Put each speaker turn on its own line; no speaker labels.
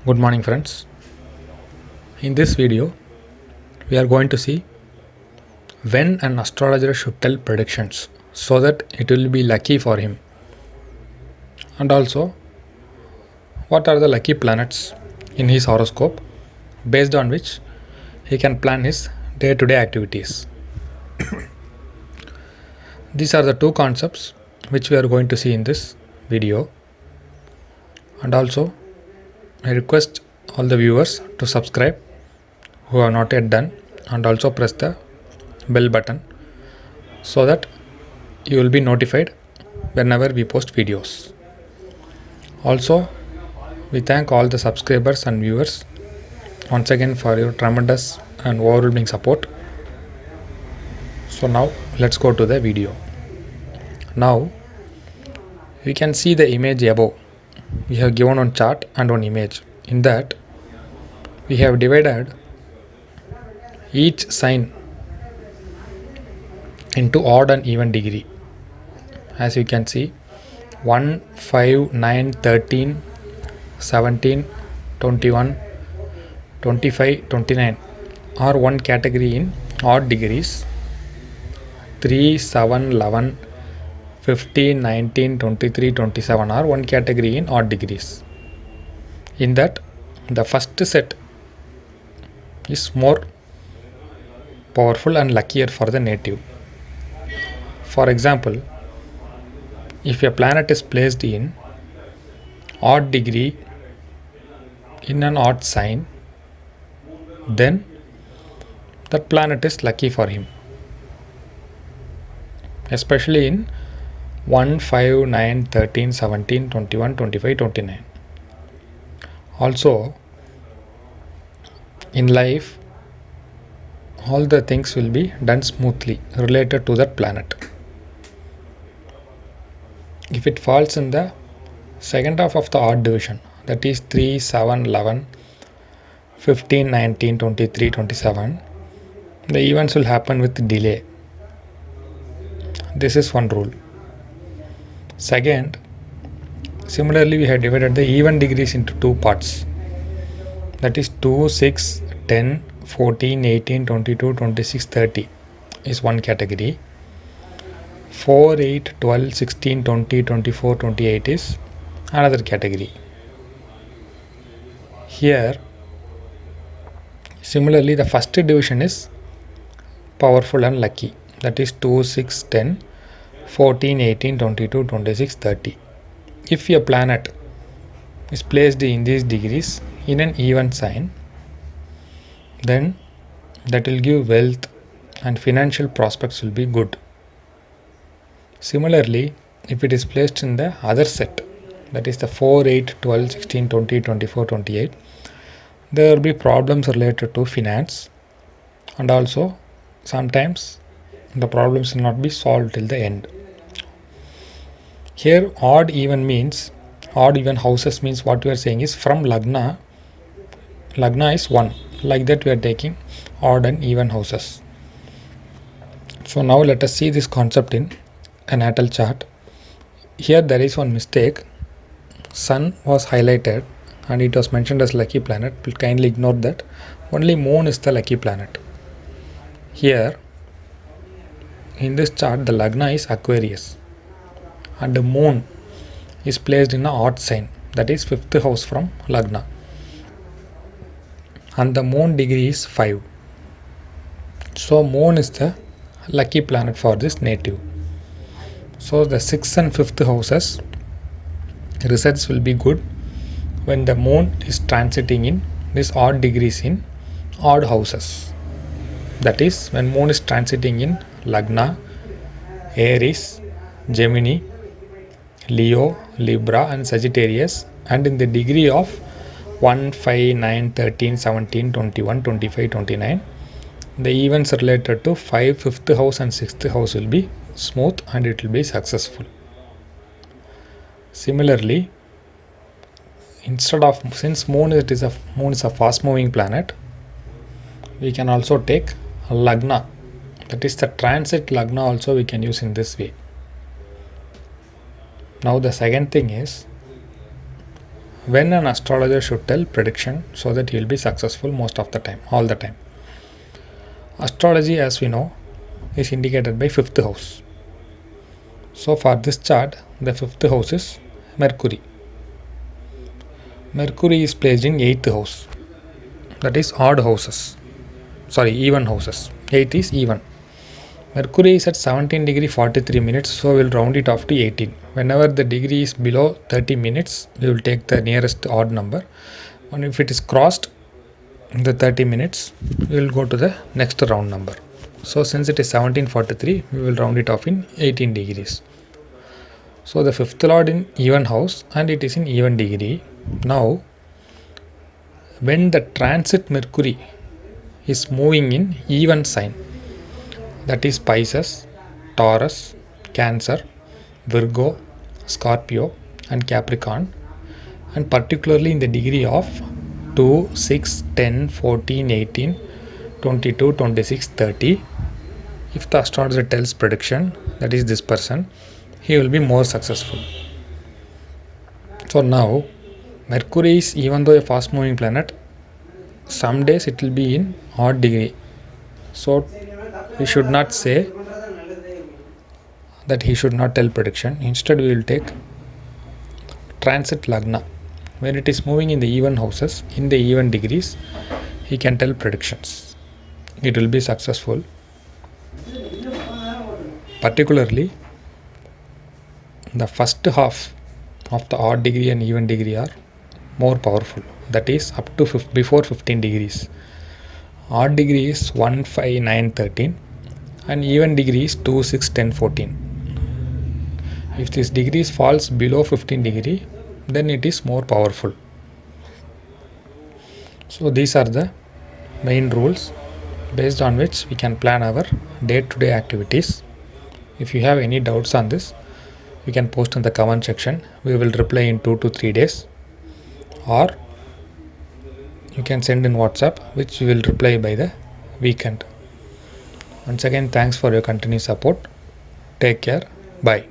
Good morning, friends. In this video, we are going to see when an astrologer should tell predictions so that it will be lucky for him, and also what are the lucky planets in his horoscope based on which he can plan his day to day activities. These are the two concepts which we are going to see in this video, and also I request all the viewers to subscribe who are not yet done and also press the bell button so that you will be notified whenever we post videos. Also, we thank all the subscribers and viewers once again for your tremendous and overwhelming support. So now let's go to the video. Now we can see the image above. We have given one chart and one image. In that we have divided each sign into odd and even degree. As you can see, 1, 5, 9, 13, 17, 21, 25, 29 are one category in odd degrees. 3, 7, 11, 15, 19, 23, 27 are one category in odd degrees. In that, the first set is more powerful and luckier for the native. For example, if a planet is placed in odd degree in an odd sign, then that planet is lucky for him, especially in 1, 5, 9, 13, 17, 21, 25, 29. Also, in life, all the things will be done smoothly related to that planet. If it falls in the second half of the odd division, that is 3, 7, 11, 15, 19, 23, 27, the events will happen with delay. This is one rule. Second, similarly we have divided the even degrees into two parts, that is 2, 6, 10, 14, 18, 22, 26, 30 is one category. 4, 8, 12, 16, 20, 24, 28 is another category. Here, similarly, the first division is powerful and lucky, that is 2, 6, 10, 14, 18, 22, 26, 30. If a planet is placed in these degrees in an even sign, then that will give wealth and financial prospects will be good. Similarly, if it is placed in the other set, that is the 4, 8, 12, 16, 20, 24, 28, there will be problems related to finance, and also sometimes the problems will not be solved till the end. Here odd even houses means what we are saying is from Lagna is 1, like that we are taking odd and even houses. So now let us see this concept in a natal chart. Here there is one mistake. Sun was highlighted and it was mentioned as lucky planet. Please kindly ignore that. Only moon is the lucky planet. Here in this chart the Lagna is Aquarius and the moon is placed in an odd sign, that is 5th house from Lagna, and the moon degree is 5. So moon is the lucky planet for this native. So the 6th and 5th houses results will be good when the moon is transiting in these odd degrees in odd houses. That is when moon is transiting in Lagna, Aries, Gemini, Leo, Libra and Sagittarius, and in the degree of 1, 5, 9, 13, 17, 21, 25, 29, the events related to 5, 5th house and 6th house will be smooth and it will be successful. Similarly, since moon is a fast moving planet, we can also take Lagna, that is the transit Lagna also we can use in this way. Now the second thing is when an astrologer should tell prediction so that he will be successful most of the time, all the time. Astrology, as we know, is indicated by fifth house. So for this chart, the fifth house is Mercury. Mercury is placed in eighth house, that is odd houses. Sorry, even houses. 8 is even. Mercury is at 17 degree 43 minutes, so we'll round it off to 18. Whenever the degree is below 30 minutes, we will take the nearest odd number. And if it is crossed the 30 minutes, we will go to the next round number. So since it is 1743, we will round it off in 18 degrees. So the fifth lord in even house and it is in even degree. Now, when the transit Mercury is moving in even sign, that is Pisces, Taurus, Cancer, Virgo, Scorpio and Capricorn, and particularly in the degree of 2, 6, 10, 14, 18, 22, 26, 30, if the astrologer tells prediction, that is this person, he will be more successful. So now Mercury is, even though a fast moving planet, some days it will be in odd degree. So we should not say that he should not tell prediction. Instead we will take transit lagna. When it is moving in the even houses, in the even degrees, he can tell predictions. It will be successful. Particularly the first half of the odd degree and even degree are more powerful, that is up to before 15 degrees. Odd degree is 1, 5, 9, 13 and even degree is 2, 6, 10, 14. If this degrees falls below 15 degree, then it is more powerful. So these are the main rules based on which we can plan our day-to-day activities. If you have any doubts on this, you can post in the comment section. We will reply in 2 to 3 days, or you can send in WhatsApp, which we will reply by the weekend. Once again, thanks for your continued support. Take care. Bye.